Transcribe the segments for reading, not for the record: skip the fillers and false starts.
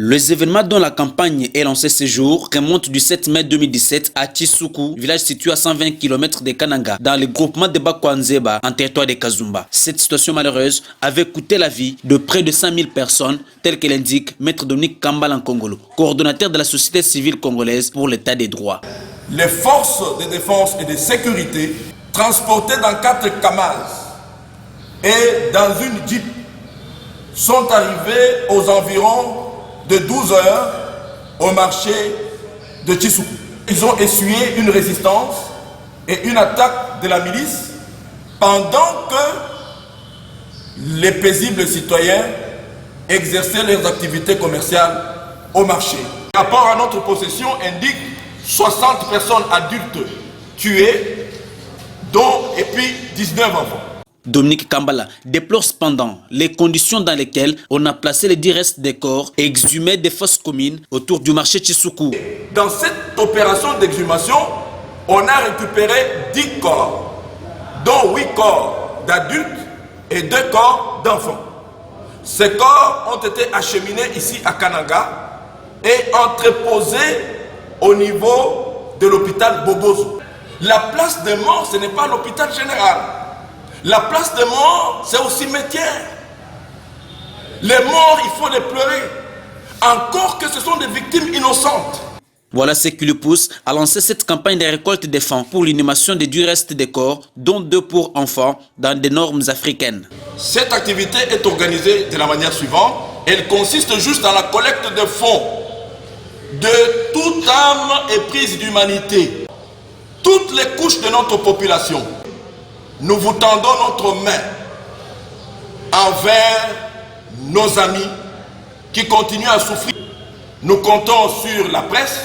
Les événements dont la campagne est lancée ce jour remontent du 7 mai 2017 à Tshisoukou, village situé à 120 km de Kananga, dans le groupement de Bakwanzeba, en territoire de Kazumba. Cette situation malheureuse avait coûté la vie de près de 100 000 personnes, tel que l'indique Maître Dominique Kambala Nkongolo, coordonnateur de la société civile congolaise pour l'état des droits. Les forces de défense et de sécurité, transportées dans 4 Kamaz et dans une Jeep, sont arrivées aux environs de 12 heures au marché de Tshisoukou. Ils ont essuyé une résistance et une attaque de la milice pendant que les paisibles citoyens exerçaient leurs activités commerciales au marché. Le rapport à notre possession indique 60 personnes adultes tuées, dont 19 enfants. Dominique Kambala déplore cependant les conditions dans lesquelles on a placé les 10 restes des corps exhumés des fosses communes autour du marché Tshisoukou. Dans cette opération d'exhumation, on a récupéré 10 corps, dont 8 corps d'adultes et 2 corps d'enfants. Ces corps ont été acheminés ici à Kananga et entreposés au niveau de l'hôpital Bobozo. La place des morts, ce n'est pas l'hôpital général. La place des morts, c'est au cimetière. Les morts, il faut les pleurer. Encore que ce sont des victimes innocentes. Voilà ce qui le pousse à lancer cette campagne de récolte des fonds pour l'inhumation des 10 restes des corps, dont 2 pour enfants, dans des normes africaines. Cette activité est organisée de la manière suivante. Elle consiste juste dans la collecte de fonds de toute âme éprise d'humanité. Toutes les couches de notre population. Nous vous tendons notre main envers nos amis qui continuent à souffrir. Nous comptons sur la presse.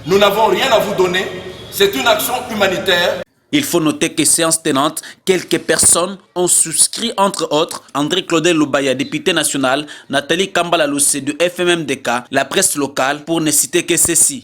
Nous n'avons rien à vous donner. C'est une action humanitaire. Il faut noter que séance tenante, quelques personnes ont souscrit, entre autres, André Claudel Loubaya, député national, Nathalie Kambala Loussé de FMMDK, la presse locale, pour ne citer que ceci.